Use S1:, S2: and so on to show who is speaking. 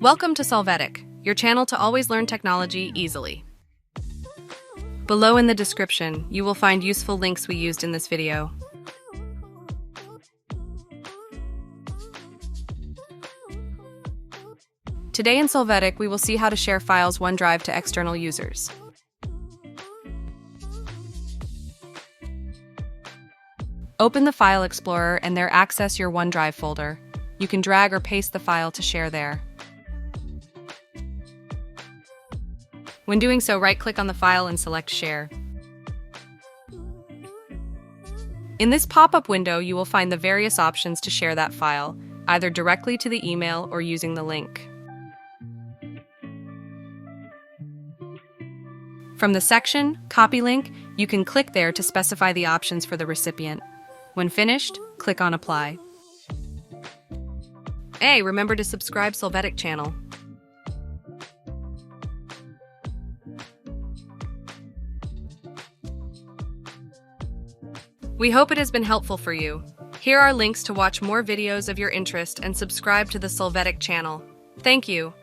S1: Welcome to Solvetic, your channel to always learn technology easily. Below in the description, you will find useful links we used in this video. Today in Solvetic, we will see how to share files OneDrive to external users. Open the File Explorer and there access your OneDrive folder. You can drag or paste the file to share there. When doing so, right-click on the file and select Share. In this pop-up window, you will find the various options to share that file, either directly to the email or using the link. From the section, Copy Link, you can click there to specify the options for the recipient. When finished, click on Apply. Hey, remember to subscribe Solvetic channel. We hope it has been helpful for you. Here are links to watch more videos of your interest and subscribe to the Solvetic channel. Thank you.